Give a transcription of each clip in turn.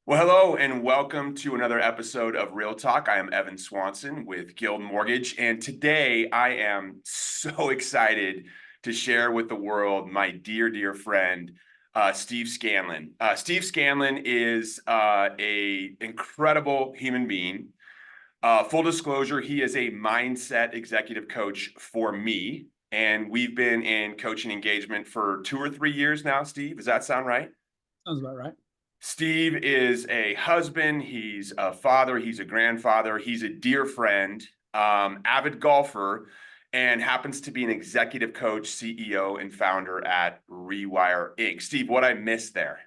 Well, hello and welcome to another episode of Real Talk. I am Evan Swanson with Guild Mortgage, and today I am so excited to share with the world my dear friend, Steve Scanlon. Steve Scanlon is a incredible human being. Full disclosure, he is a mindset executive coach for me, and we've been in coaching engagement for 2 or 3 years now, Steve. Does that sound right? Sounds about right. Steve is a husband, he's a father, he's a grandfather, he's a dear friend, avid golfer, and happens to be an executive coach, CEO, and founder at Rewire Inc. Steve, what I missed there?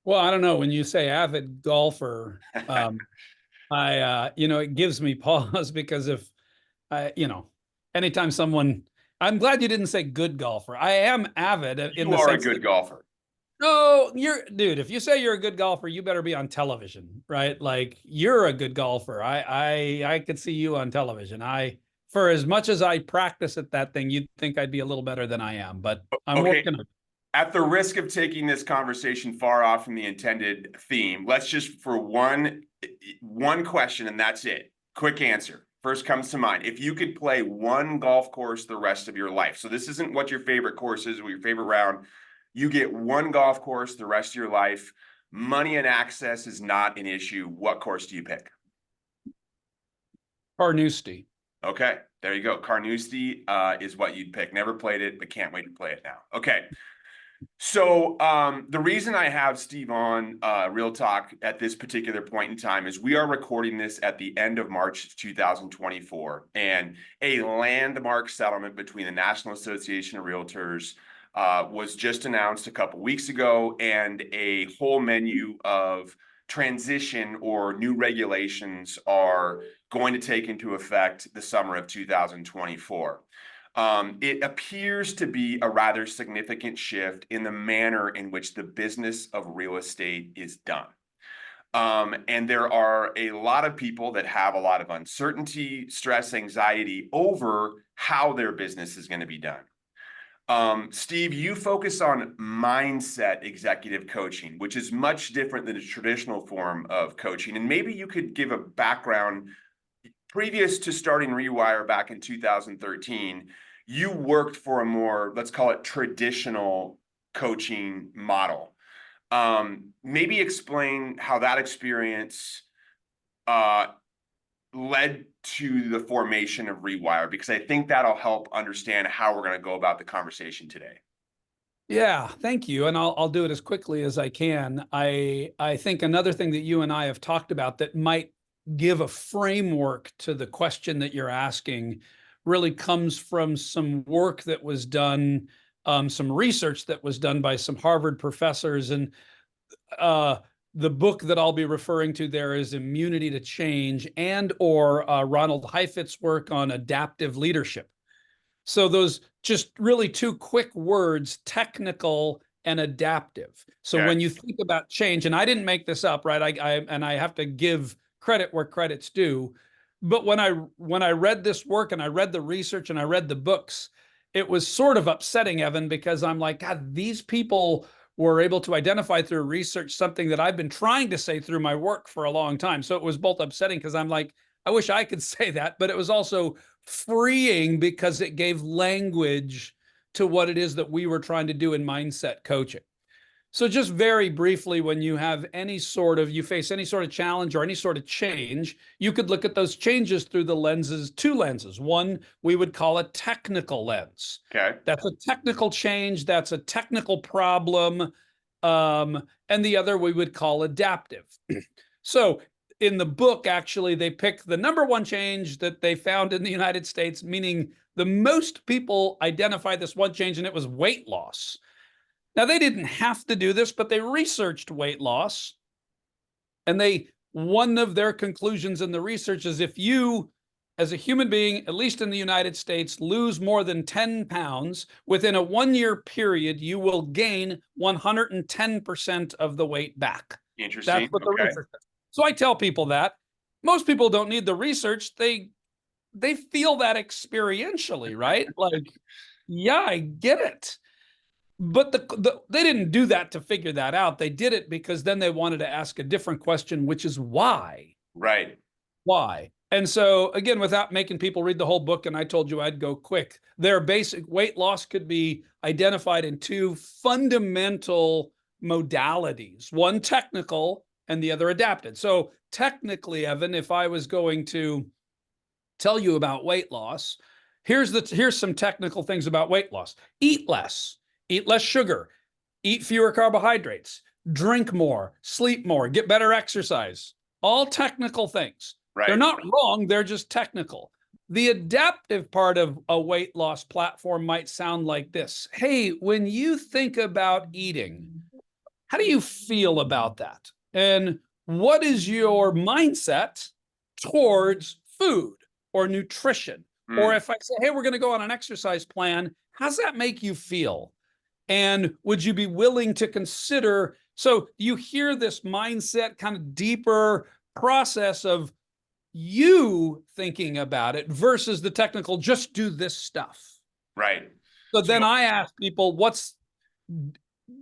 Well, I don't know. When you say avid golfer, it gives me pause because if anytime someone, I'm glad you didn't say good golfer. I am avid in You the are a sense that, good golfer. no, dude, if you say you're a good golfer, you better be on television, right? Like you're a good golfer. I could see you on television. For as much as I practice at that thing, you'd think I'd be a little better than I am, but I'm Okay, working on it. at the risk of taking this conversation far off from the intended theme, let's just for one question, and that's it. Quick answer. First comes to mind. If you could play one golf course the rest of your life, so this isn't what your favorite course is or your favorite round. You get one golf course the rest of your life. Money and access is not an issue. What course do you pick? Carnoustie. Okay, there you go. Carnoustie is what you'd pick. Never played it, but can't wait to play it now. Okay. So the reason I have Steve on Real Talk at this particular point in time is we are recording this at the end of March 2024, and a landmark settlement between the National Association of Realtors was just announced a couple weeks ago, and a whole menu of transition or new regulations are going to take into effect the summer of 2024. It appears to be a rather significant shift in the manner in which the business of real estate is done. And there are a lot of people that have a lot of uncertainty, stress, anxiety over how their business is going to be done. Steve, you focus on mindset executive coaching, which is much different than a traditional form of coaching. And maybe you could give a background. Previous to starting Rewire back in 2013, you worked for a more, let's call it traditional coaching model. Maybe explain how that experience uh, led to the formation of Rewire, because I think that'll help understand how we're going to go about the conversation today. Yeah, thank you. And I'll do it as quickly as I can. I think another thing that you and I have talked about that might give a framework to the question that you're asking really comes from some work that was done, some research that was done by some Harvard professors. And the book that I'll be referring to there is Immunity to Change, and or Ronald Heifetz's work on adaptive leadership. So those just really two quick words, technical and adaptive. So Okay. when you think about change, and I didn't make this up, right? I have to give credit where credit's due. But when I read this work and I read the research and I read the books, it was sort of upsetting, Evan, because I'm like, God, these people were able to identify through research something that I've been trying to say through my work for a long time. So it was both upsetting because I'm like, I wish I could say that, but it was also freeing because it gave language to what it is that we were trying to do in mindset coaching. So just very briefly, when you face any sort of challenge or any sort of change, you could look at those changes through two lenses. One, we would call a technical lens. Okay. That's a technical change. That's a technical problem. And the other we would call adaptive. So in the book, actually, they pick the number one change that they found in the United States, meaning the most people identify this one change, and it was weight loss. Now, they didn't have to do this, but they researched weight loss. And one of their conclusions in the research is if you, as a human being, at least in the United States, lose more than 10 pounds within a 1 year period, you will gain 110% of the weight back. That's Interesting. what the Okay. research says. So I tell people that most people don't need the research. They feel that experientially, right? Like, yeah, I get it. But they didn't do that to figure that out. They did it because then they wanted to ask a different question, which is why? Right. Why? And so again, without making people read the whole book, and I told you I'd go quick, their basic weight loss could be identified in two fundamental modalities, one technical and the other adapted. So technically, Evan, if I was going to tell you about weight loss, here's some technical things about weight loss. Eat less sugar, eat fewer carbohydrates, drink more, sleep more, get better exercise. All technical things. They're Right. not wrong, they're just technical. The adaptive part of a weight loss platform might sound like this. Hey, when you think about eating, how do you feel about that? And what is your mindset towards food or nutrition? Or if I say, hey, we're going to go on an exercise plan, how's that make you feel? And would you be willing to consider? So you hear this mindset, kind of deeper process of you thinking about it versus the technical, just do this stuff. Right. So then I ask people, what's,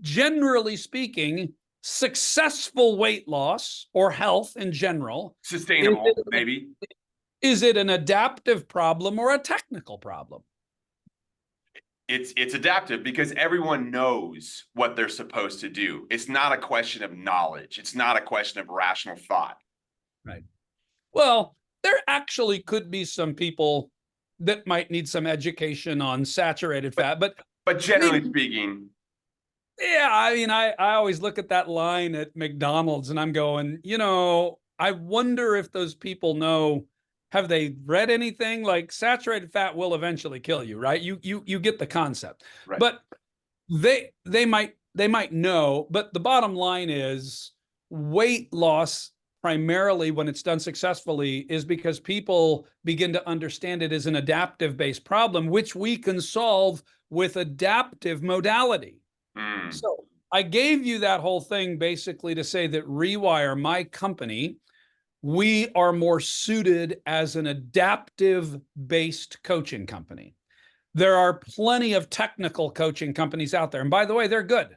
generally speaking, successful weight loss or health in general? Sustainable, maybe. Is it an adaptive problem or a technical problem? It's adaptive because everyone knows what they're supposed to do. It's not a question of knowledge. It's not a question of rational thought. Right. Well, there actually could be some people that might need some education on saturated fat, but generally speaking, yeah, I mean, I always look at that line at McDonald's and I'm going, I wonder if those people know, have they read anything? Like saturated fat will eventually kill you, right? You get the concept. right. But they might know, but the bottom line is weight loss primarily when it's done successfully is because people begin to understand it as an adaptive based problem, which we can solve with adaptive modality. So I gave you that whole thing basically to say that Rewire, my company, we are more suited as an adaptive based coaching company. There are plenty of technical coaching companies out there. And by the way, they're good.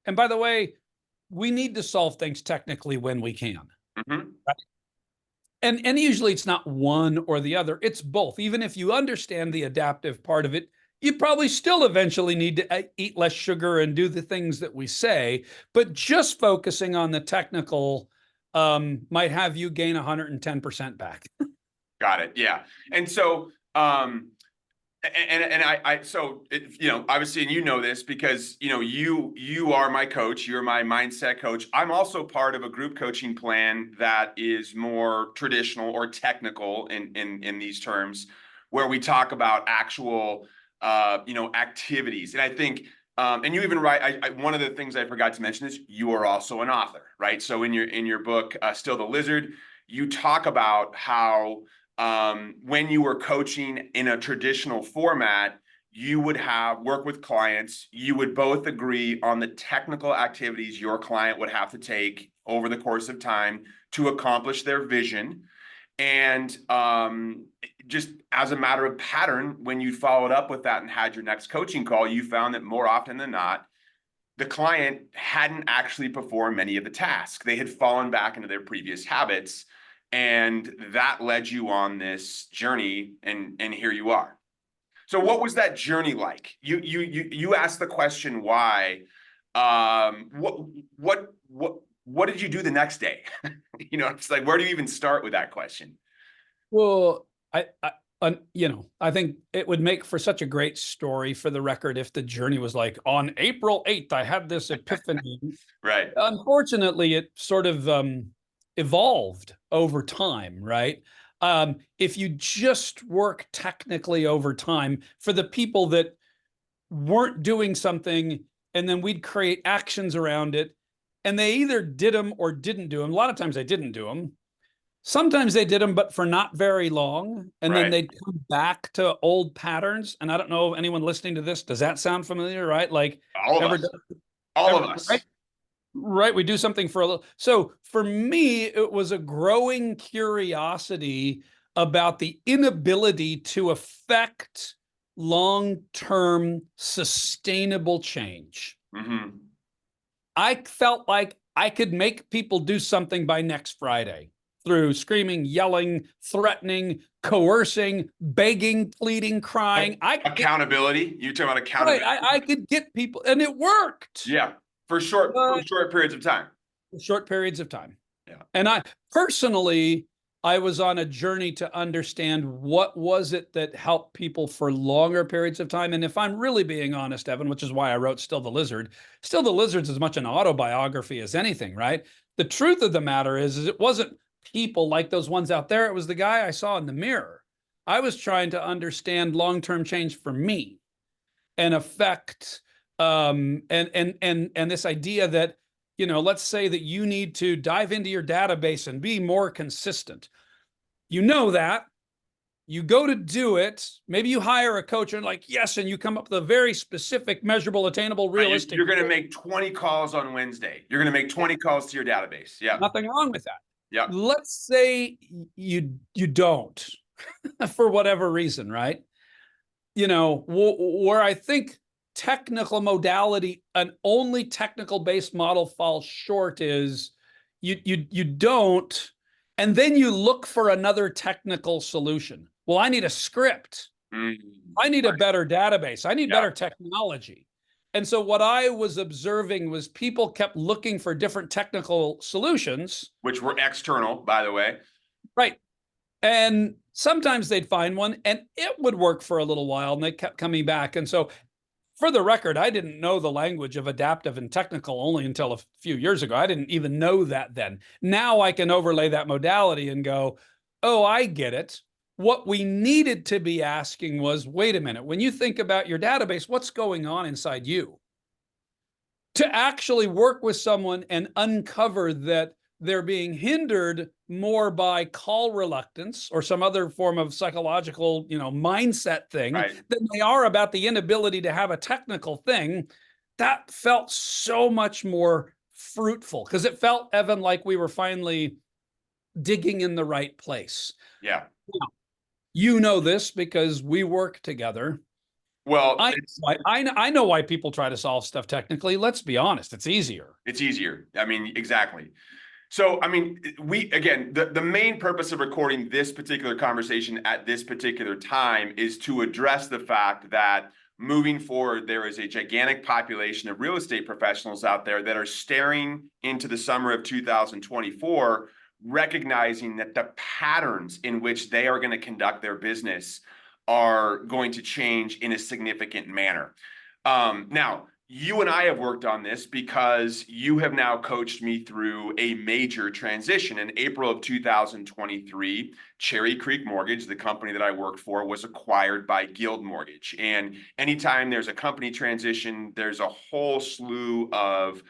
And by the way, we need to solve things technically when we can. Mm-hmm. Right? And usually it's not one or the other, it's both. Even if you understand the adaptive part of it, you probably still eventually need to eat less sugar and do the things that we say, but just focusing on the technical might have you gain 110% back. Got it. Yeah. And so, obviously, and you know this because, you are my coach, you're my mindset coach. I'm also part of a group coaching plan that is more traditional or technical in these terms, where we talk about actual, activities. And I think, and you even write, one of the things I forgot to mention is you are also an author, right? So in your book, Still the Lizard, you talk about how, when you were coaching in a traditional format, you would work with clients. You would both agree on the technical activities your client would have to take over the course of time to accomplish their vision. And just as a matter of pattern, when you followed up with that and had your next coaching call, you found that more often than not, the client hadn't actually performed many of the tasks. They had fallen back into their previous habits. And that led you on this journey, and here you are. So what was that journey like? You asked the question why. What did you do the next day? It's like, where do you even start with that question? Well, I think it would make for such a great story for the record if the journey was like, on April 8th, I had this epiphany. Right. Unfortunately, it sort of evolved over time, right? If you just work technically over time, for the people that weren't doing something and then we'd create actions around it, and they either did them or didn't do them. A lot of times they didn't do them. Sometimes they did them, but for not very long. And then they'd come back to old patterns. And I don't know if anyone listening to this, does that sound familiar, right? Like all of us. Right. We do something for a little. So for me, it was a growing curiosity about the inability to affect long-term sustainable change. Mm-hmm. I felt like I could make people do something by next Friday through screaming, yelling, threatening, coercing, begging, pleading, crying. Accountability. You're talking about Right. accountability. I could get people, and it worked. Yeah, for short periods of time. Short periods of time. Yeah. And I personally, I was on a journey to understand what was it that helped people for longer periods of time. And if I'm really being honest, Evan, which is why I wrote Still the Lizard, Still the Lizard's as much an autobiography as anything, right? The truth of the matter is it wasn't people like those ones out there. It was the guy I saw in the mirror. I was trying to understand long-term change for me and affect and this idea that, you know, let's say that you need to dive into your database and be more consistent. You know that. You go to do it. Maybe you hire a coach and like, yes, and you come up with a very specific, measurable, attainable, realistic. You're going to make 20 calls on Wednesday. You're going to make 20 calls to your database. Yeah. Nothing wrong with that. Yeah. Let's say you don't for whatever reason, right? You know, where I think technical modality, an only technical based model falls short is you don't, and then you look for another technical solution. Well, I need a script. I need a better database. I need better technology. And so what I was observing was people kept looking for different technical solutions. Which were external, by the way. Right. And sometimes they'd find one and it would work for a little while and they kept coming back. And so for the record, I didn't know the language of adaptive and technical only until a few years ago. I didn't even know that then. Now I can overlay that modality and go, oh, I get it. What we needed to be asking was, wait a minute, when you think about your database, what's going on inside you? To actually work with someone and uncover that they're being hindered more by call reluctance or some other form of psychological, you know, mindset thing than they are about the inability to have a technical thing. That felt so much more fruitful because it felt, Evan, like we were finally digging in the right place. Yeah. Now, you know this because we work together. Well, I know why people try to solve stuff technically. Let's be honest, it's easier. It's easier. I mean, exactly. So, I mean, the main purpose of recording this particular conversation at this particular time is to address the fact that moving forward, there is a gigantic population of real estate professionals out there that are staring into the summer of 2024, recognizing that the patterns in which they are going to conduct their business are going to change in a significant manner. Now, you and I have worked on this because you have now coached me through a major transition. In April of 2023, Cherry Creek Mortgage, the company that I worked for, was acquired by Guild Mortgage. And anytime there's a company transition, there's a whole slew of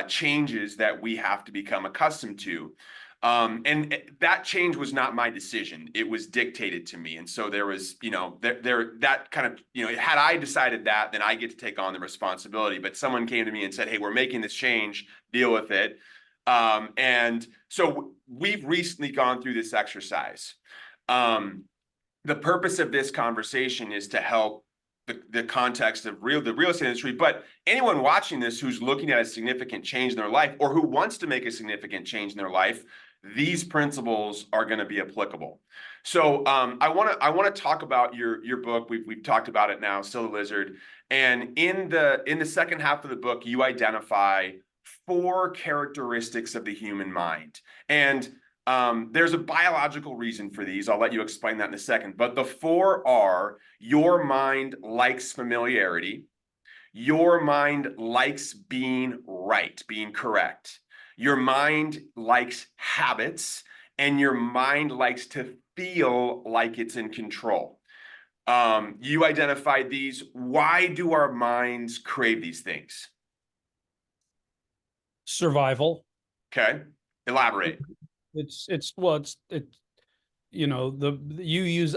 changes that we have to become accustomed to. And that change was not my decision. It was dictated to me. And so there was, you know, that kind of, you know, had I decided that, then I get to take on the responsibility. But someone came to me and said, hey, we're making this change, deal with it. And so we've recently gone through this exercise. The purpose of this conversation is to help the context of the real estate industry, but anyone watching this who's looking at a significant change in their life or who wants to make a significant change in their life, these principles are going to be applicable. So I want to talk about your book. We've talked about it now, Still the Lizard. And in the second half of the book, you identify 4 characteristics of the human mind. And there's a biological reason for these. I'll let you explain that in a second. But the 4 are: your mind likes familiarity. Your mind likes being right, being correct. Your mind likes habits, and your mind likes to feel like it's in control. You identified these. Why do our minds crave these things? Survival. Okay, elaborate. You know,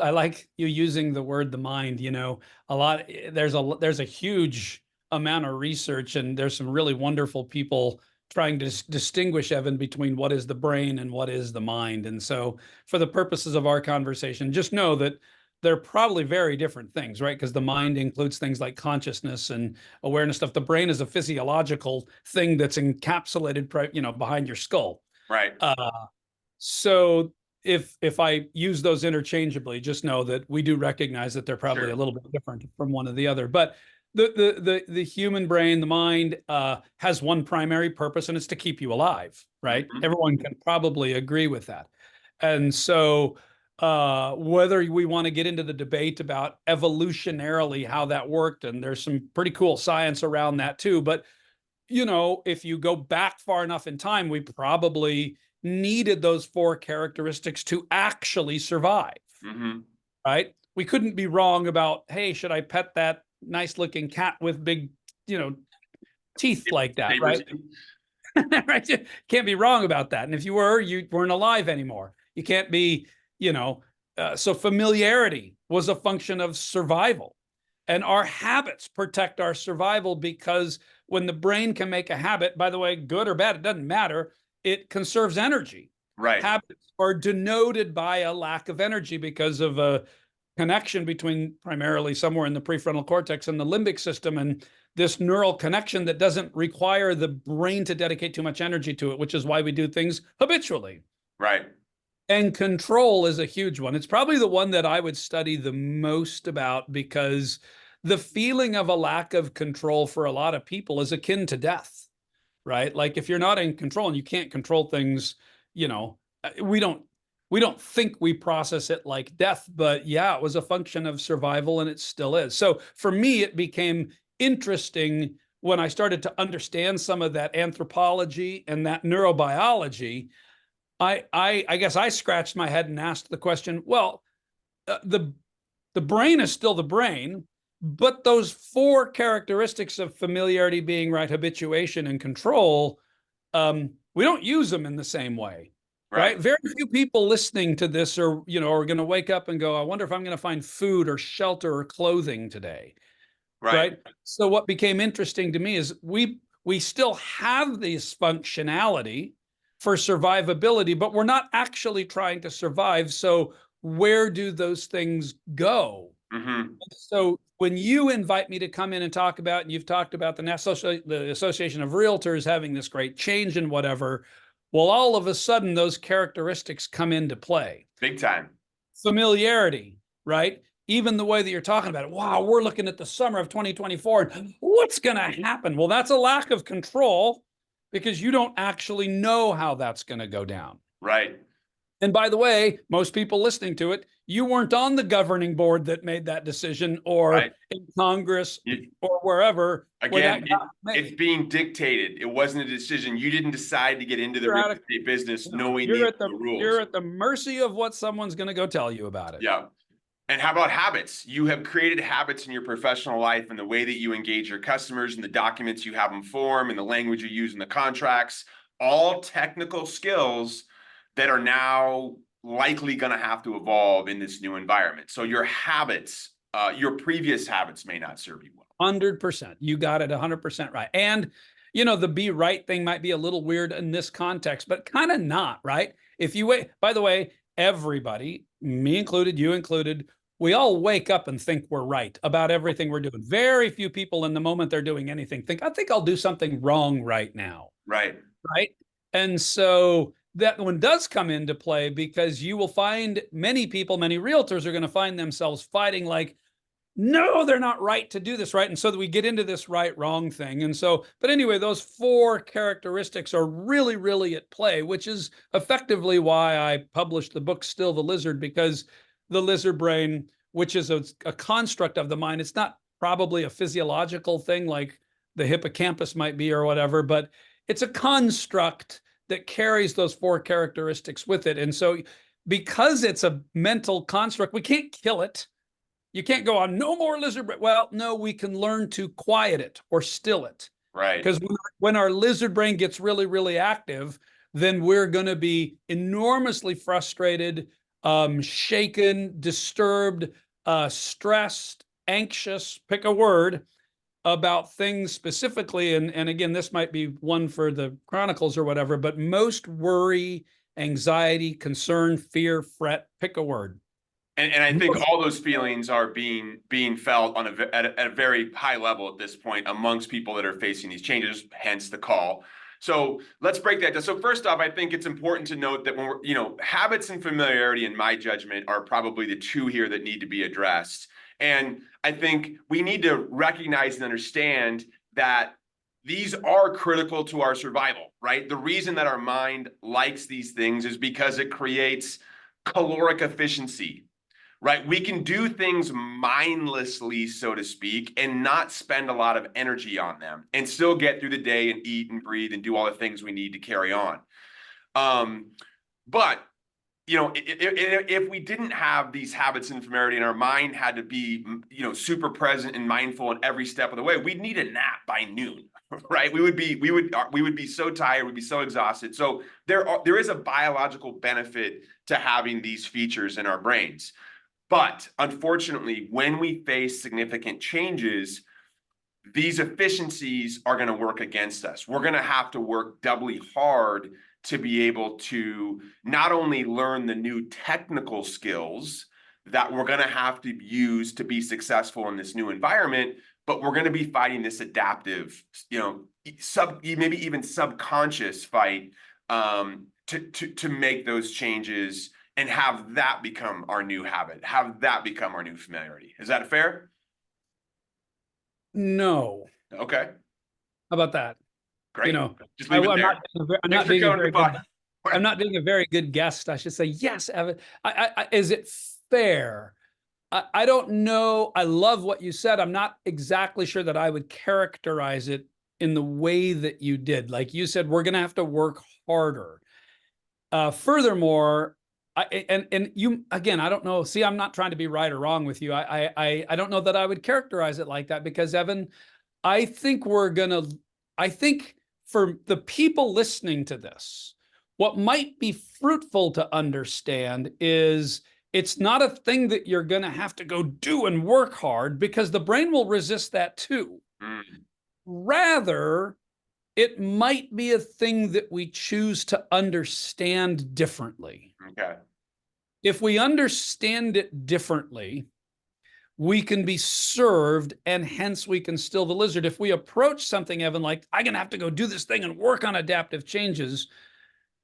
I like you using the word the mind. You know, there's a huge amount of research, and there's some really wonderful people trying to distinguish, Evan, between what is the brain and what is the mind. And so for the purposes of our conversation, just know that they're probably very different things, right? Because the mind includes things like consciousness and awareness stuff. The brain is a physiological thing that's encapsulated, behind your skull. Right. So if I use those interchangeably, just know that we do recognize that they're probably a little bit different from one or the other. But the human brain, the mind, has one primary purpose, and it's to keep you alive, right? Mhm. Everyone can probably agree with that. And so whether we want to get into the debate about evolutionarily how that worked, and there's some pretty cool science around that too, but if you go back far enough in time, we probably needed those four characteristics to actually survive, Mhm. right? We couldn't be wrong about, hey, should I pet that nice looking cat with big, teeth like that, Papers. right? Right? You can't be wrong about that. And if you were, you weren't alive anymore. You can't be, so familiarity was a function of survival. And our habits protect our survival, because when the brain can make a habit, by the way, good or bad, it doesn't matter, it conserves energy. Right. Habits are denoted by a lack of energy because of a connection between primarily somewhere in the prefrontal cortex and the limbic system, and this neural connection that doesn't require the brain to dedicate too much energy to it, which is why we do things habitually. Right. And control is a huge one. It's probably the one that I would study the most about, because the feeling of a lack of control for a lot of people is akin to death, right? Like if you're not in control and you can't control things, we don't think we process it like death, but yeah, it was a function of survival, and it still is. So for me, it became interesting when I started to understand some of that anthropology and that neurobiology. I guess I scratched my head and asked the question, well, the brain is still the brain, but those four characteristics of familiarity, being right, habituation, and control, we don't use them in the same way, right? Very few people listening to this are going to wake up and go, I wonder if I'm going to find food or shelter or clothing today, right? So what became interesting to me is we still have this functionality for survivability, but we're not actually trying to survive. So where do those things go? Mm-hmm. So when you invite me to come in and talk about, and you've talked about the Association of Realtors having this great change and whatever, well, all of a sudden those characteristics come into play. Big time. Familiarity, right? Even the way that you're talking about it, wow, we're looking at the summer of 2024, and what's going to happen? Well, that's a lack of control, because you don't actually know how that's going to go down. Right. And by the way, most people listening to it, you weren't on the governing board that made that decision, or in Congress, or wherever. Again, it's being dictated. It wasn't a decision. You didn't decide to get into the real estate business knowing the rules. You're at the mercy of what someone's going to go tell you about it. Yeah. And how about habits? You have created habits in your professional life, and the way that you engage your customers, and the documents you have them form, and the language you use in the contracts, all technical skills that are now likely going to have to evolve in this new environment. So your habits, your previous habits may not serve you well. 100%. You got it 100% right. And, the be right thing might be a little weird in this context, but kind of not, right? If you wait, by the way, everybody, me included, you included, we all wake up and think we're right about everything we're doing. Very few people in the moment they're doing anything I think I'll do something wrong right now. Right. Right. And so that one does come into play, because you will find many people, many realtors are going to find themselves fighting like, no, they're not right to do this, right? And so that we get into this right, wrong thing. And so, but anyway, those four characteristics are really, really at play, which is effectively why I published the book, Still the Lizard, because the lizard brain, which is a construct of the mind, it's not probably a physiological thing like the hippocampus might be or whatever, but it's a construct that carries those four characteristics with it. And so because it's a mental construct, we can't kill it. You can't go on, no more lizard brain. Well, no, we can learn to quiet it or still it. Right. Because when our lizard brain gets really, really active, then we're going to be enormously frustrated, shaken, disturbed, stressed, anxious, pick a word, about things specifically. And again, this might be one for the Chronicles or whatever, but most worry, anxiety, concern, fear, fret, pick a word, And I think all those feelings are being felt on at a very high level at this point amongst people that are facing these changes, hence the call. So let's break that down. So first off, I think it's important to note that when we're, habits and familiarity, in my judgment, are probably the two here that need to be addressed. And I think we need to recognize and understand that these are critical to our survival, right? The reason that our mind likes these things is because it creates caloric efficiency, right? We can do things mindlessly, so to speak, and not spend a lot of energy on them and still get through the day and eat and breathe and do all the things we need to carry on. But if we didn't have these habits and familiarity and our mind had to be, super present and mindful in every step of the way, we'd need a nap by noon, right? We would be so tired, we'd be so exhausted. So there is a biological benefit to having these features in our brains. But unfortunately, when we face significant changes, these efficiencies are going to work against us. We're going to have to work doubly hard to be able to not only learn the new technical skills that we're going to have to use to be successful in this new environment, but we're going to be fighting this adaptive, maybe even subconscious fight to make those changes and have that become our new habit, have that become our new familiarity. Is that fair? No. Okay. How about that? Great. Just I'm leave it there. not being a very good, I'm not being a very good guest. I should say, yes, Evan. Is it fair? I don't know. I love what you said. I'm not exactly sure that I would characterize it in the way that you did. Like you said, we're going to have to work harder. Furthermore, and you, again, I don't know. See, I'm not trying to be right or wrong with you. I don't know that I would characterize it like that because, Evan, I think for the people listening to this, what might be fruitful to understand is it's not a thing that you're going to have to go do and work hard because the brain will resist that too. Rather, it might be a thing that we choose to understand differently. Okay. If we understand it differently, we can be served and hence we can still the lizard. If we approach something, Evan, like I'm going to have to go do this thing and work on adaptive changes.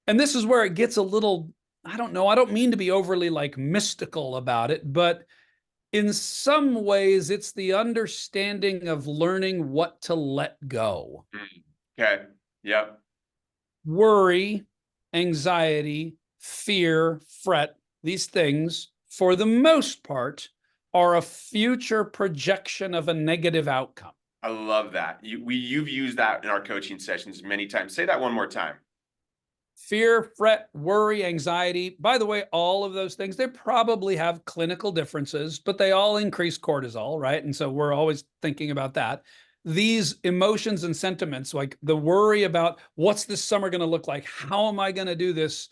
And this is where it gets a little, I don't know, I don't mean to be overly like mystical about it, but in some ways it's the understanding of learning what to let go. Okay. Yep. Worry, anxiety, fear, fret, these things, for the most part, are a future projection of a negative outcome. I love that. You've used that in our coaching sessions many times. Say that one more time. Fear, fret, worry, anxiety. By the way, all of those things, they probably have clinical differences, but they all increase cortisol, right? And so we're always thinking about that. These emotions and sentiments, like the worry about what's this summer going to look like? How am I going to do this?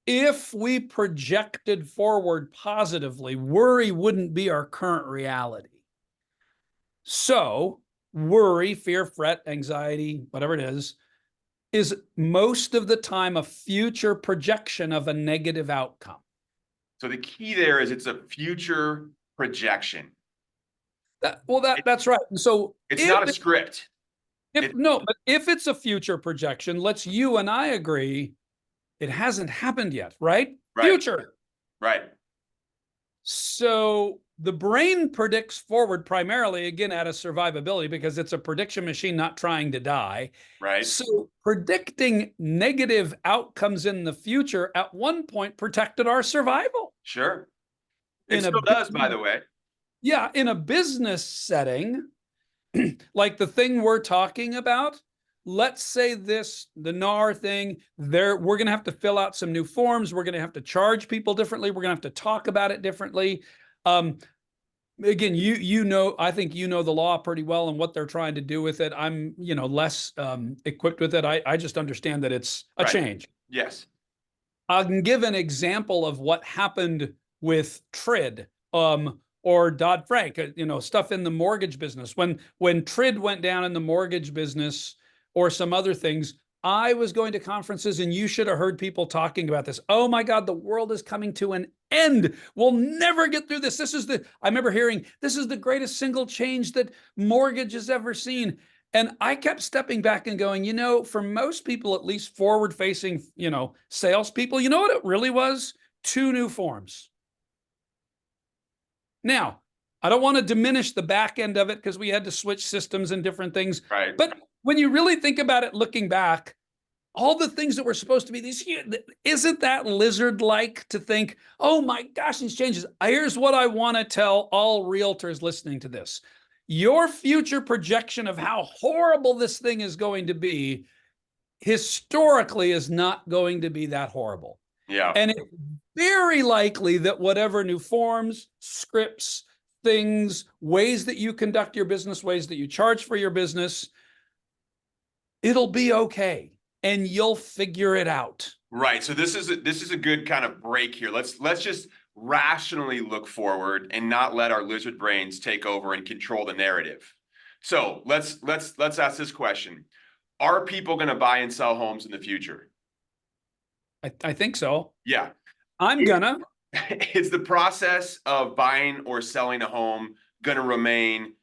If we projected forward positively, worry wouldn't be our current reality. So worry, fear, fret, anxiety, whatever it is most of the time a future projection of a negative outcome. So the key there is it's a future projection. That's right. And so it's not a script. But if it's a future projection, let's you and I agree it hasn't happened yet, right? Future. Right. So the brain predicts forward primarily, again, out of survivability because it's a prediction machine not trying to die. Right. So predicting negative outcomes in the future at one point protected our survival. Sure. It still does, by the way. Yeah. In a business setting, like the thing we're talking about, let's say the NAR thing, we're going to have to fill out some new forms. We're going to have to charge people differently. We're going to have to talk about it differently. Again, I think you know the law pretty well and what they're trying to do with it. I'm, less equipped with it. I just understand that it's a change. Yes. I can give an example of what happened with TRID. Or Dodd-Frank, stuff in the mortgage business. When TRID went down in the mortgage business or some other things, I was going to conferences, and you should have heard people talking about this. Oh my God, the world is coming to an end. We'll never get through this. I remember hearing, this is the greatest single change that mortgage has ever seen. And I kept stepping back and going, for most people, at least forward facing, salespeople, you know what it really was? 2 new forms. Now, I don't want to diminish the back end of it because we had to switch systems and different things. Right. But when you really think about it, looking back, all the things that were supposed to be these, isn't that lizard-like to think, oh my gosh, these changes. Here's what I want to tell all realtors listening to this. Your future projection of how horrible this thing is going to be historically is not going to be that horrible. Yeah. And it's very likely that whatever new forms, scripts, things, ways that you conduct your business, ways that you charge for your business, it'll be okay, and you'll figure it out. Right. So this is a good kind of break here. Let's just rationally look forward and not let our lizard brains take over and control the narrative. So let's ask this question. Are people going to buy and sell homes in the future? I think so. Yeah. I'm gonna. Is the process of buying or selling a home going to remain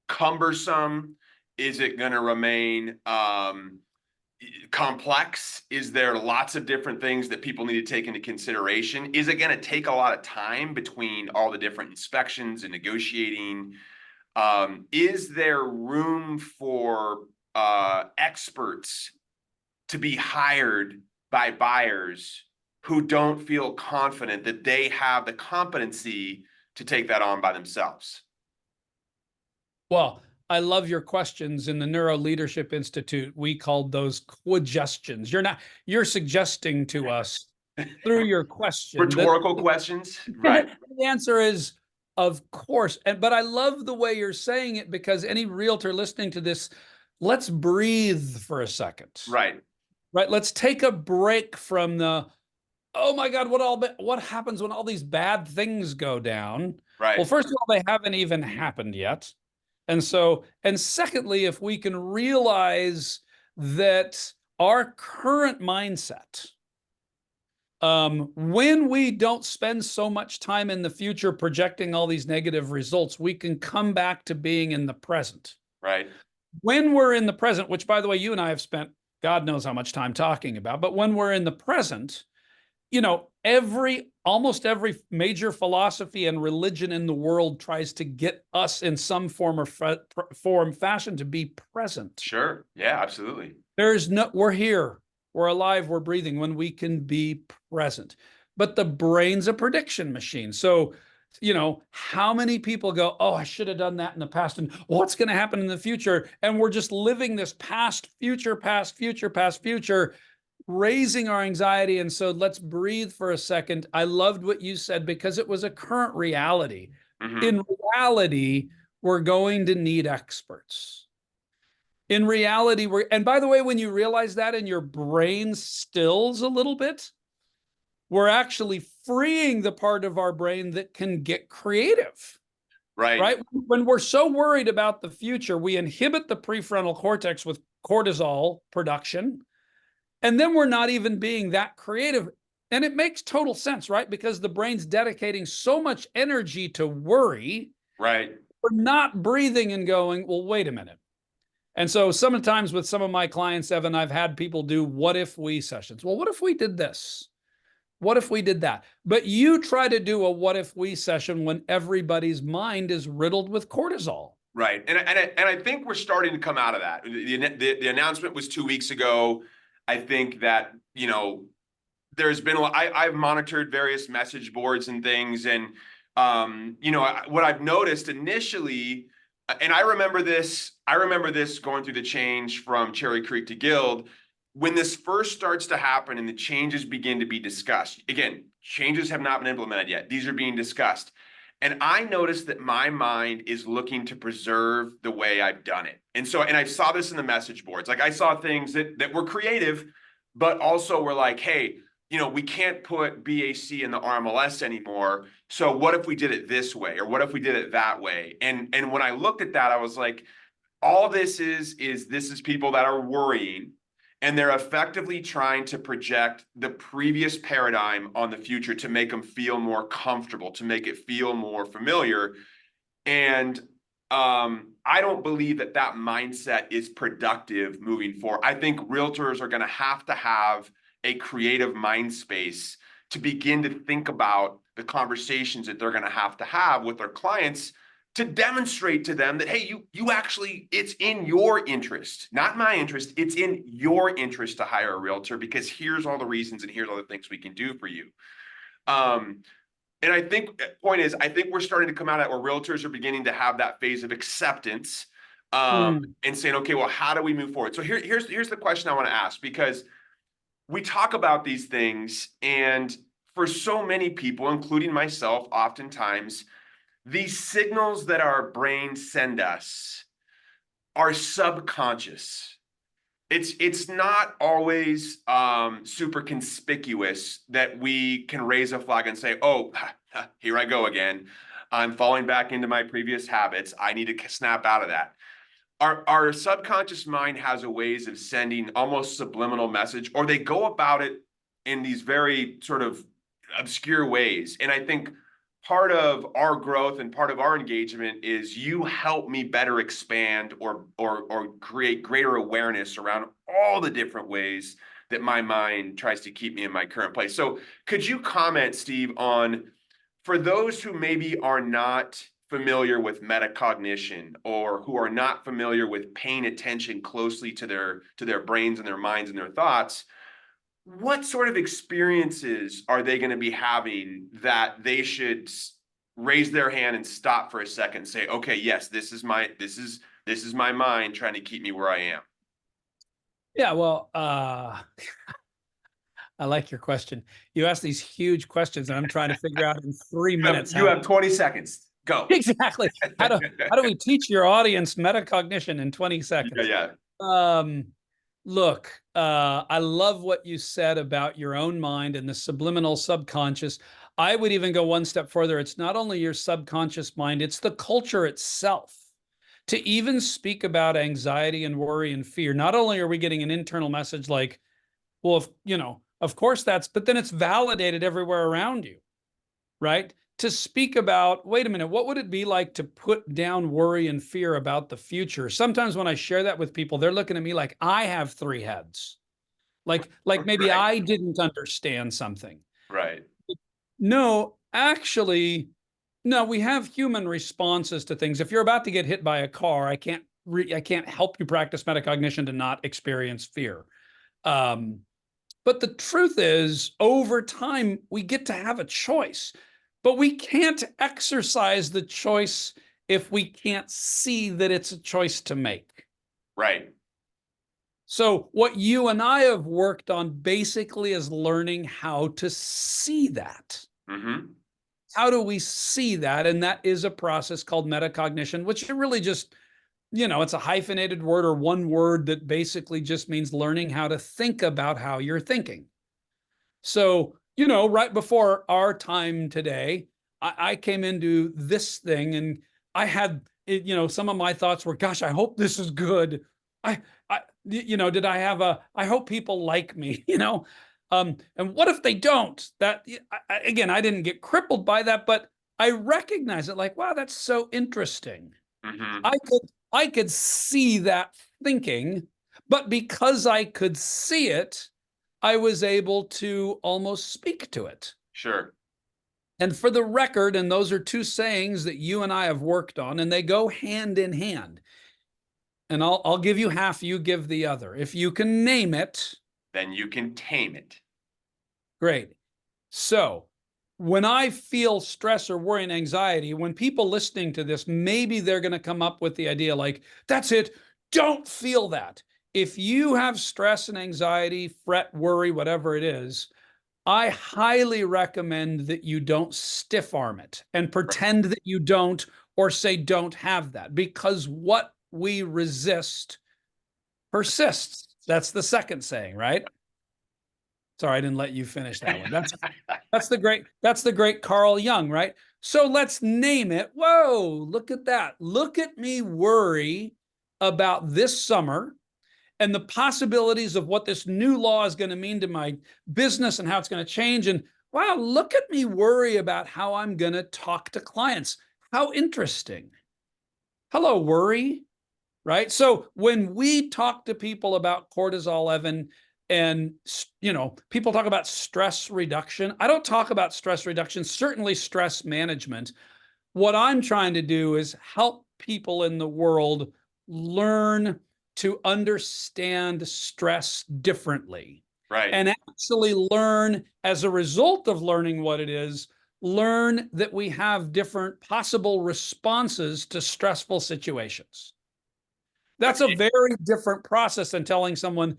cumbersome? Is it going to remain complex? Is there lots of different things that people need to take into consideration? Is it going to take a lot of time between all the different inspections and negotiating? Is there room for experts to be hired by buyers who don't feel confident that they have the competency to take that on by themselves? Well, I love your questions. In the Neuro Leadership Institute, we called those quagestions. You're suggesting to us through your question. Rhetorical questions, right? The answer is, of course. But I love the way you're saying it, because any realtor listening to this, let's breathe for a second. Right. Right. Let's take a break from the, oh my God, what happens when all these bad things go down? Right. Well, first of all, they haven't even happened yet. And secondly, if we can realize that our current mindset, when we don't spend so much time in the future projecting all these negative results, we can come back to being in the present. Right. When we're in the present, which, by the way, you and I have spent God knows how much time talking about, but when we're in the present, almost every major philosophy and religion in the world tries to get us in some form or fashion to be present. Sure. Yeah, absolutely. We're here, we're alive, we're breathing when we can be present. But the brain's a prediction machine. So, how many people go, oh, I should have done that in the past, and what's going to happen in the future? And we're just living this past, future, raising our anxiety. And so let's breathe for a second. I loved what you said, because it was a current reality. Mm-hmm. In reality, we're going to need experts. In reality, and by the way, when you realize that and your brain stills a little bit, we're actually freeing the part of our brain that can get creative. Right? When we're so worried about the future, we inhibit the prefrontal cortex with cortisol production. And then we're not even being that creative. And it makes total sense, right? Because the brain's dedicating so much energy to worry. Right. We're not breathing and going, well, wait a minute. And so sometimes with some of my clients, Evan, I've had people do what if we sessions. Well, what if we did this? What if we did that? But you try to do a what if we session when everybody's mind is riddled with cortisol. Right. And I think we're starting to come out of that. The announcement was 2 weeks ago. I think that, there's been I've monitored various message boards and things. And, what I've noticed initially, and I remember this going through the change from Cherry Creek to Guild, when this first starts to happen and the changes begin to be discussed. Again, changes have not been implemented yet. These are being discussed. And I noticed that my mind is looking to preserve the way I've done it. And I saw this in the message boards. Like, I saw things that were creative, but also were like, hey, we can't put BAC in the RMLS anymore. So what if we did it this way? Or what if we did it that way? And when I looked at that, I was like, all this is people that are worrying. and they're effectively trying to project the previous paradigm on the future to make them feel more comfortable, to make it feel more familiar. And I don't believe that that mindset is productive moving forward. I think realtors are going to have a creative mind space to begin to think about the conversations that they're going to have with their clients to demonstrate to them that, hey, you actually, it's in your interest, not my interest. It's in your interest to hire a realtor because here's all the reasons and here's all the things we can do for you. And I think point is, I think we're starting to come out at where realtors are beginning to have that phase of acceptance and saying, okay, well, how do we move forward? So here's the question I want to ask, because we talk about these things, and for so many people, including myself, oftentimes, these signals that our brains send us are subconscious. It's not always super conspicuous that we can raise a flag and say, oh, here I go again. I'm falling back into my previous habits. I need to snap out of that. Our subconscious mind has a ways of sending almost subliminal message, or they go about it in these very sort of obscure ways. And I think part of our growth and part of our engagement is you help me better expand or create greater awareness around all the different ways that my mind tries to keep me in my current place. So could you comment, Steve, on, for those who maybe are not familiar with metacognition or who are not familiar with paying attention closely to their brains and their minds and their thoughts, what sort of experiences are they going to be having that they should raise their hand and stop for a second and say, okay, yes, this is my mind trying to keep me where I am? Yeah, well, I like your question. You ask these huge questions, and I'm trying to figure out in 3 minutes. You have 20 seconds. Go. Exactly. How do we teach your audience metacognition in 20 seconds? Yeah. Look, I love what you said about your own mind and the subliminal subconscious. I would even go one step further. It's not only your subconscious mind, it's the culture itself. To even speak about anxiety and worry and fear, not only are we getting an internal message like, well, of course but then it's validated everywhere around you, right? To speak about, wait a minute, what would it be like to put down worry and fear about the future? Sometimes when I share that with people, they're looking at me like I have three heads. Like maybe Right. I didn't understand something. Right. No, actually, no, we have human responses to things. If you're about to get hit by a car, I can't help you practice metacognition to not experience fear. But the truth is, over time, we get to have a choice. But we can't exercise the choice if we can't see that it's a choice to make. Right. So what you and I have worked on basically is learning how to see that. Mm-hmm. How do we see that? And that is a process called metacognition, which it really just, it's a hyphenated word or one word that basically just means learning how to think about how you're thinking. So, right before our time today, I came into this thing and I had, some of my thoughts were, gosh, I hope this is good. I hope people like me, and what if they don't? That, again, I didn't get crippled by that, but I recognize it like, wow, that's so interesting. Mm-hmm. I could see that thinking, but because I could see it, I was able to almost speak to it. Sure. And for the record, and those are two sayings that you and I have worked on, and they go hand in hand. And I'll give you half, you give the other. If you can name it, then you can tame it. Great. So when I feel stress or worry and anxiety, when people listening to this, maybe they're going to come up with the idea like, that's it. Don't feel that. If you have stress and anxiety, fret, worry, whatever it is, I highly recommend that you don't stiff arm it and pretend that you don't, or say don't have that, because what we resist persists. That's the second saying, right? Sorry, I didn't let you finish that one. That's the great Carl Jung, right? So let's name it. Whoa, look at that. Look at me worry about this summer. and the possibilities of what this new law is going to mean to my business and how it's going to change. And wow, look at me worry about how I'm going to talk to clients. How interesting. Hello, worry, right? So when we talk to people about cortisol, Evan, and people talk about stress reduction, I don't talk about stress reduction, certainly stress management. What I'm trying to do is help people in the world learn to understand stress differently. Right. And actually learn, as a result of learning what it is, learn that we have different possible responses to stressful situations. That's a very different process than telling someone,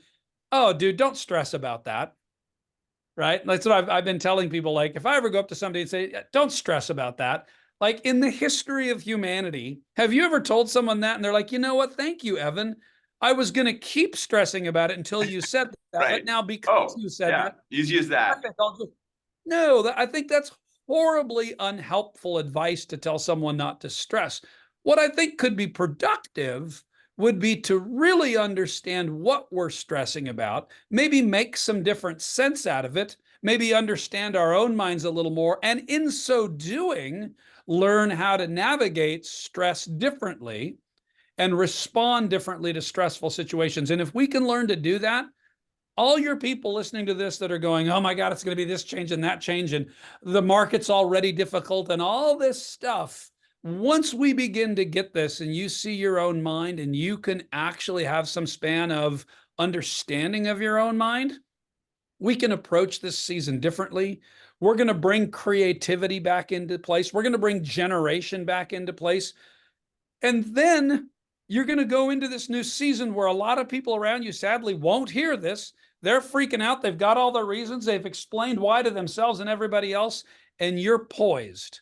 oh, dude, don't stress about that. Right? That's what I've been telling people. Like, if I ever go up to somebody and say, don't stress about that, like in the history of humanity, have you ever told someone that and they're like, you know what? Thank you, Evan. I was going to keep stressing about it until you said that. Right. But now because Oh, you said yeah. that, Easy as that. no, I think that's horribly unhelpful advice to tell someone not to stress. What I think could be productive would be to really understand what we're stressing about, maybe make some different sense out of it, maybe understand our own minds a little more, and in so doing, learn how to navigate stress differently and respond differently to stressful situations. And if we can learn to do that, all your people listening to this that are going, oh my God, it's going to be this change and that change, and the market's already difficult and all this stuff. Once we begin to get this and you see your own mind and you can actually have some span of understanding of your own mind, we can approach this season differently. We're going to bring creativity back into place. We're going to bring generation back into place. And then you're going to go into this new season where a lot of people around you sadly won't hear this. They're freaking out. They've got all their reasons. They've explained why to themselves and everybody else. And you're poised.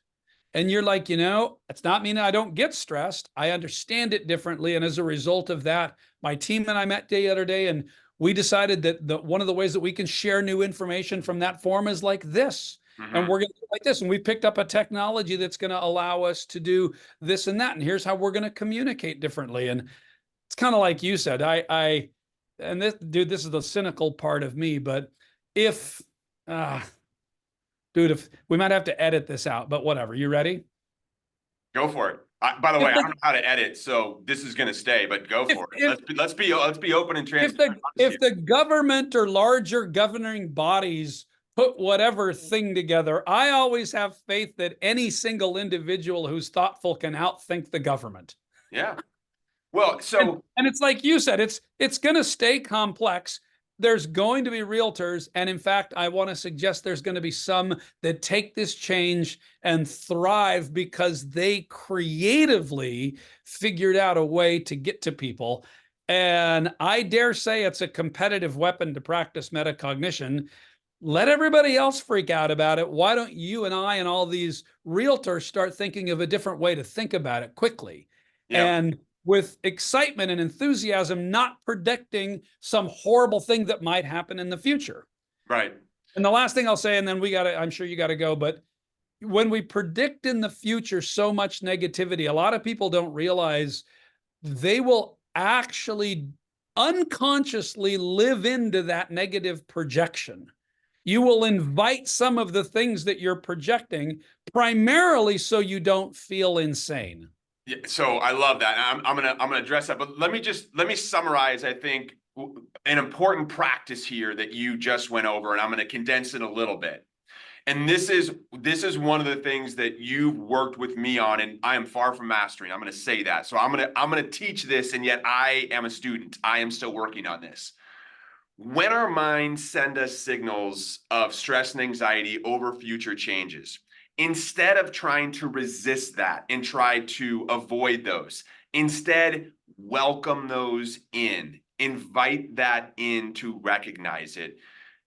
And you're like, it's not mean I don't get stressed. I understand it differently. And as a result of that, my team and I met the other day, and we decided that one of the ways that we can share new information from that forum is like this. And we're going to do it like this. And we picked up a technology that's going to allow us to do this and that. And here's how we're going to communicate differently. And it's kind of like you said, and this, dude, this is the cynical part of me, but if we might have to edit this out, but whatever. You ready? Go for it. By the way, I don't know how to edit, so this is going to stay. But go for it. Let's be open and transparent. If the government or larger governing bodies put whatever thing together, I always have faith that any single individual who's thoughtful can outthink the government. Yeah. Well, so and it's like you said, it's going to stay complex. There's going to be realtors. And in fact, I want to suggest there's going to be some that take this change and thrive because they creatively figured out a way to get to people. And I dare say it's a competitive weapon to practice metacognition. Let everybody else freak out about it. Why don't you and I and all these realtors start thinking of a different way to think about it quickly? yeah. And with excitement and enthusiasm, not predicting some horrible thing that might happen in the future. Right. And the last thing I'll say, and then I'm sure you got to go, but when we predict in the future so much negativity, a lot of people don't realize they will actually unconsciously live into that negative projection. You will invite some of the things that you're projecting primarily so you don't feel insane. Yeah, so I love that. I'm gonna address that, but let me summarize. I think an important practice here that you just went over, and I'm gonna condense it a little bit. And this is one of the things that you've worked with me on, and I am far from mastering. I'm gonna say that. So I'm gonna teach this, and yet I am a student. I am still working on this. When our minds send us signals of stress and anxiety over future changes, instead of trying to resist that and try to avoid those, instead welcome those in, invite that in to recognize it.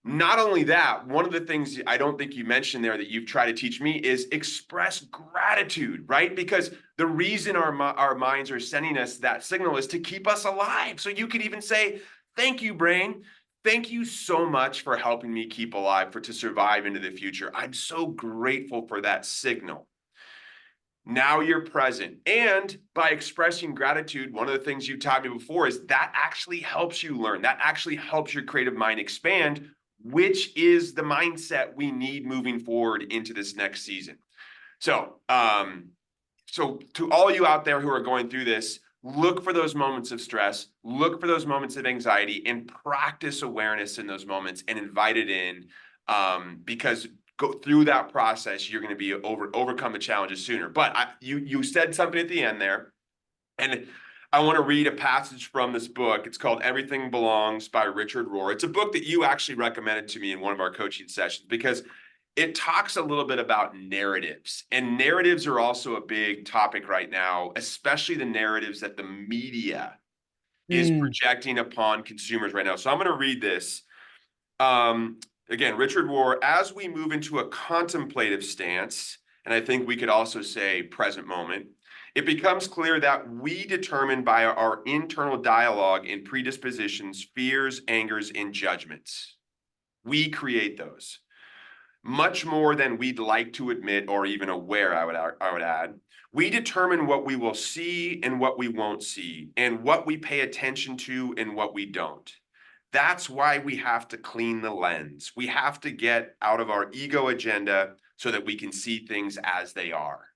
Not only that, one of the things I don't think you mentioned there that you've tried to teach me is express gratitude, right? Because the reason our minds are sending us that signal is to keep us alive. So you could even say, thank you, brain. Thank you so much for helping me keep alive, to survive into the future. I'm so grateful for that signal. Now you're present. And by expressing gratitude, one of the things you taught me before is that actually helps you learn. That actually helps your creative mind expand, which is the mindset we need moving forward into this next season. So, so to all you out there who are going through this, look for those moments of stress, look for those moments of anxiety, and practice awareness in those moments and invite it in, because go through that process, you're going to be overcome the challenges sooner. But you said something at the end there, and I want to read a passage from this book. It's called Everything Belongs by Richard Rohr. It's a book that you actually recommended to me in one of our coaching sessions because it talks a little bit about narratives, and narratives are also a big topic right now, especially the narratives that the media is projecting upon consumers right now. So I'm going to read this. Again, Richard Rohr, as we move into a contemplative stance, and I think we could also say present moment, it becomes clear that we determine by our internal dialogue and predispositions, fears, angers, and judgments. We create those. Much more than we'd like to admit or even aware, I would add. We determine what we will see and what we won't see, and what we pay attention to and what we don't. That's why we have to clean the lens. We have to get out of our ego agenda so that we can see things as they are.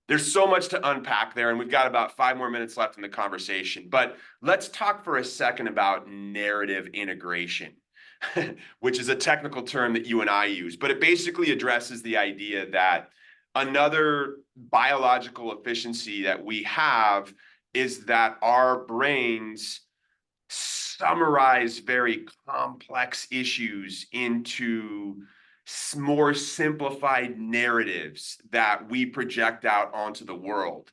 There's so much to unpack there, and we've got about 5 more minutes left in the conversation. But let's talk for a second about narrative integration, which is a technical term that you and I use. But it basically addresses the idea that another biological efficiency that we have is that our brains summarize very complex issues into more simplified narratives that we project out onto the world.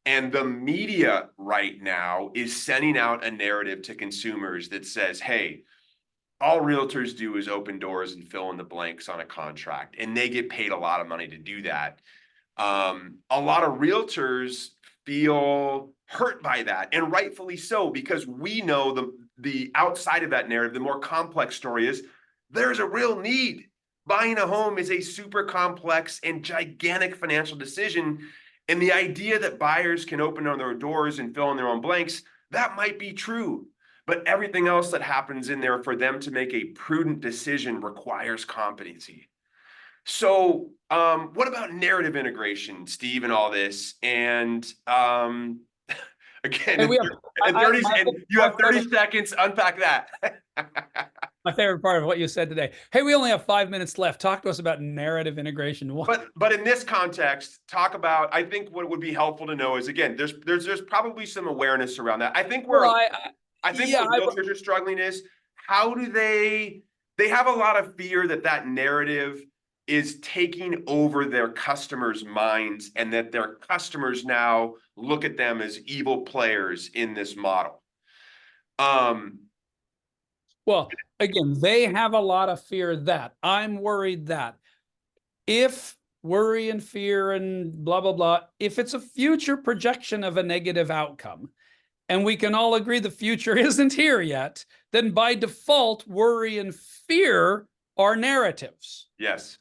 And the media right now is sending out a narrative to consumers that says, hey, all realtors do is open doors and fill in the blanks on a contract, and they get paid a lot of money to do that. A lot of realtors feel hurt by that, and rightfully so, because we know the outside of that narrative, the more complex story is there's a real need. Buying a home is a super complex and gigantic financial decision. And the idea that buyers can open their doors and fill in their own blanks, that might be true. But everything else that happens in there for them to make a prudent decision requires competency. So what about narrative integration, Steve, and all this? And again, And we have, you have 30 seconds, unpack that. my favorite part of what you said today. Hey, we only have 5 minutes left. Talk to us about narrative integration. But in this context, talk about, I think what would be helpful to know is, again, there's probably some awareness around that. I think I think what realtors are struggling is, how do they have a lot of fear that narrative is taking over their customers' minds, and that their customers now look at them as evil players in this model. Well, again, they have a lot of fear that I'm worried that if worry and fear and blah, blah, blah, if it's a future projection of a negative outcome, and we can all agree the future isn't here yet, then by default, worry and fear are narratives. Yes.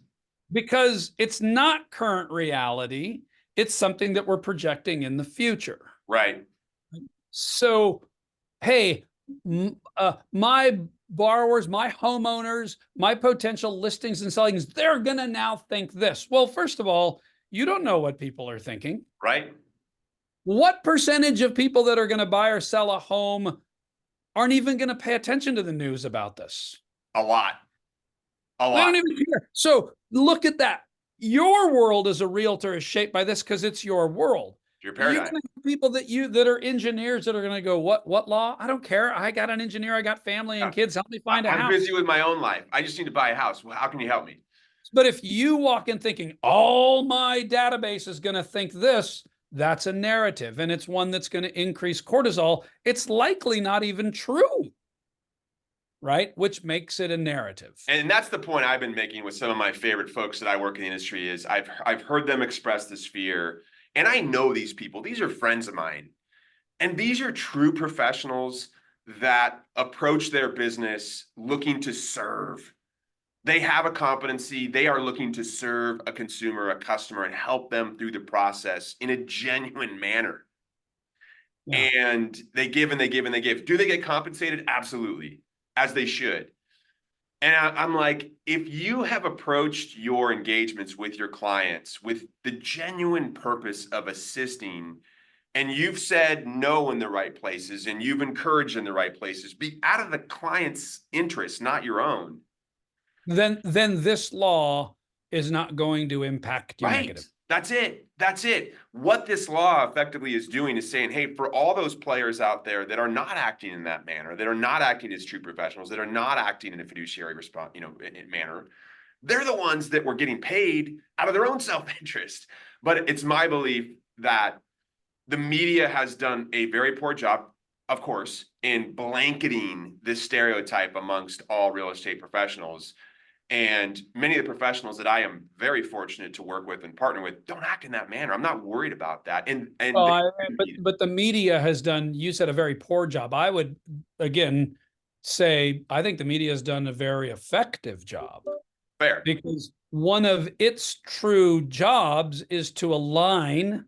Because it's not current reality. It's something that we're projecting in the future. Right. So, hey, my borrowers, my homeowners, my potential listings and sellings, they're going to now think this. Well, first of all, you don't know what people are thinking. Right. What percentage of people that are going to buy or sell a home aren't even going to pay attention to the news about this? A lot. They don't even care. So look at that. Your world as a realtor is shaped by this because it's your world. Your paradigm. You're going to have people that are engineers that are going to go, what law? I don't care. I got an engineer. I got family and kids. Help me find a house. I'm busy with my own life. I just need to buy a house. Well, how can you help me? But if you walk in thinking all my database is going to think this, that's a narrative, and it's one that's going to increase cortisol. It's likely not even true. Right? Which makes it a narrative. And that's the point I've been making with some of my favorite folks that I work in the industry is I've heard them express this fear. And I know these people. These are friends of mine. And these are true professionals that approach their business looking to serve. They have a competency. They are looking to serve a consumer, a customer, and help them through the process in a genuine manner. Yeah. And they give and they give and they give. Do they get compensated? Absolutely, as they should. And I'm like, if you have approached your engagements with your clients with the genuine purpose of assisting, and you've said no in the right places and you've encouraged in the right places, be out of the client's interest, not your own. Then this law is not going to impact you Right. negative. That's it. That's it. What this law effectively is doing is saying, hey, for all those players out there that are not acting in that manner, that are not acting as true professionals, that are not acting in a fiduciary response, in manner, they're the ones that were getting paid out of their own self-interest. But it's my belief that the media has done a very poor job, of course, in blanketing this stereotype amongst all real estate professionals. And many of the professionals that I am very fortunate to work with and partner with don't act in that manner. I'm not worried about that. And But the media has done, you said, a very poor job. I would again say I think the media has done a very effective job, fair. because one of its true jobs is to align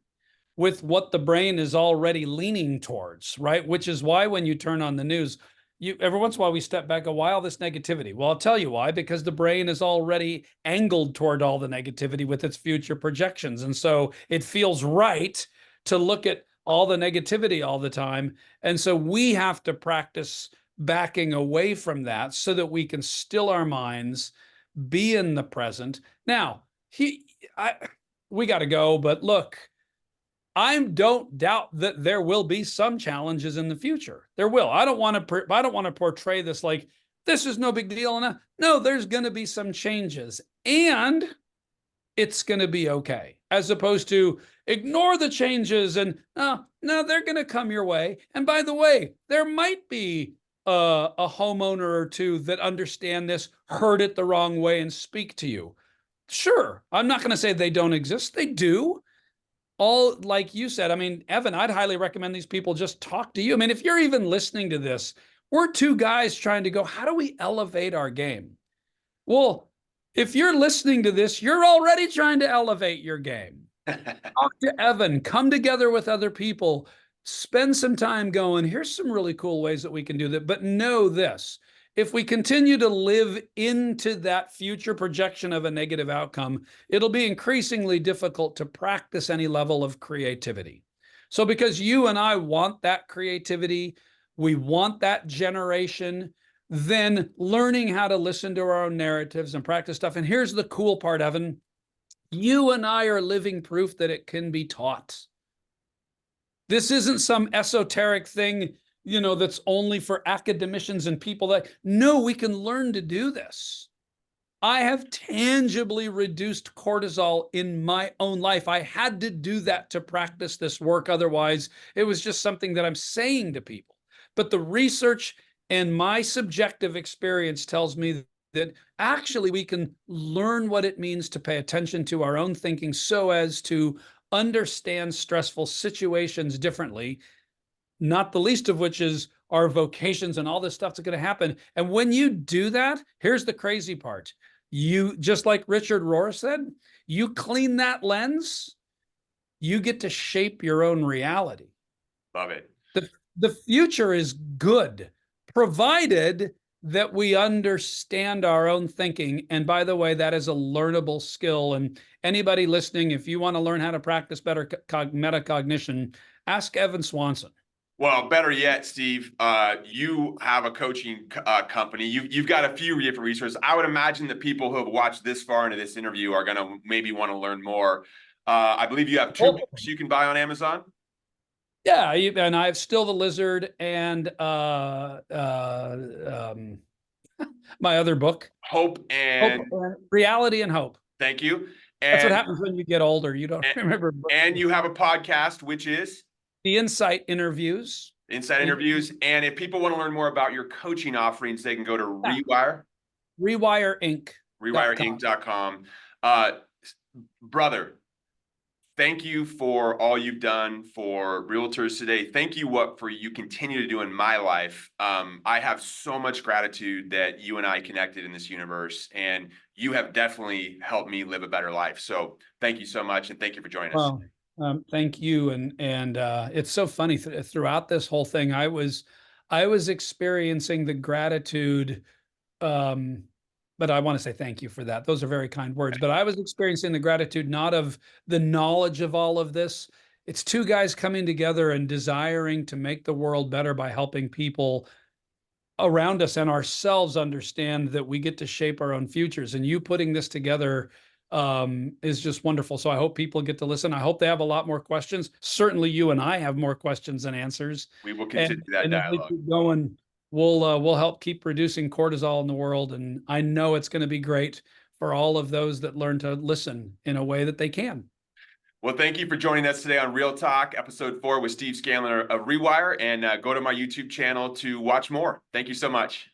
with what the brain is already leaning towards, right? Which is why when you turn on the news, you every once in a while we step back, go, why all this negativity? Well, I'll tell you why, because the brain is already angled toward all the negativity with its future projections. And so it feels right to look at all the negativity all the time. And so we have to practice backing away from that so that we can still our minds, be in the present. Now, we got to go, but look, I don't doubt that there will be some challenges in the future. There will. I don't want to portray this like this is no big deal. No, there's going to be some changes, and it's going to be okay. As opposed to ignore the changes and no, they're going to come your way. And by the way, there might be a homeowner or two that understand this, heard it the wrong way, and speak to you. Sure, I'm not going to say they don't exist. They do. All like you said, I mean, Evan, I'd highly recommend these people just talk to you. I mean, if you're even listening to this, we're two guys trying to go, how do we elevate our game? Well, if you're listening to this, you're already trying to elevate your game. Talk to Evan, come together with other people, spend some time going, here's some really cool ways that we can do that. But know this, if we continue to live into that future projection of a negative outcome, it'll be increasingly difficult to practice any level of creativity. So because you and I want that creativity, we want that generation, then learning how to listen to our own narratives and practice stuff. And here's the cool part, Evan. You and I are living proof that it can be taught. This isn't some esoteric thing, that's only for academicians and people that, no, we can learn to do this. I have tangibly reduced cortisol in my own life. I had to do that to practice this work. Otherwise, it was just something that I'm saying to people. But the research and my subjective experience tells me that actually we can learn what it means to pay attention to our own thinking so as to understand stressful situations differently, not the least of which is our vocations and all this stuff that's going to happen. And when you do that, here's the crazy part. You, just like Richard Rohr said, you clean that lens, you get to shape your own reality. Love it. The future is good, provided that we understand our own thinking. And by the way, that is a learnable skill. And anybody listening, if you want to learn how to practice better metacognition, ask Evan Swanson. Well, better yet, Steve, you have a coaching company. You've got a few different resources. I would imagine that people who have watched this far into this interview are going to maybe want to learn more. I believe you have 2 books you can buy on Amazon. Yeah, and I have Still the Lizard and my other book, Hope and Reality and Hope. Thank you. That's what happens when you get older. You don't remember. And you have a podcast, which is The Insight Interviews. And if people want to learn more about your coaching offerings, they can go to Rewire Inc. rewireinc.com. Brother, thank you for all you've done for Realtors today. Thank you for you continue to do in my life. I have so much gratitude that you and I connected in this universe, and you have definitely helped me live a better life. So thank you so much, and thank you for joining us. Well, thank you. And it's so funny throughout this whole thing, I was experiencing the gratitude. Um, but I want to say thank you for that. Those are very kind words. But I was experiencing the gratitude not of the knowledge of all of this. It's two guys coming together and desiring to make the world better by helping people around us and ourselves understand that we get to shape our own futures. And you putting this together is just wonderful. So I hope people get to listen. I hope they have a lot more questions. Certainly, you and I have more questions than answers. We will continue that And as we dialogue. keep going, we'll help keep reducing cortisol in the world. And I know it's going to be great for all of those that learn to listen in a way that they can. Well, thank you for joining us today on Real Talk, episode 4 with Steve Scanlon of Rewire, and go to my YouTube channel to watch more. Thank you so much.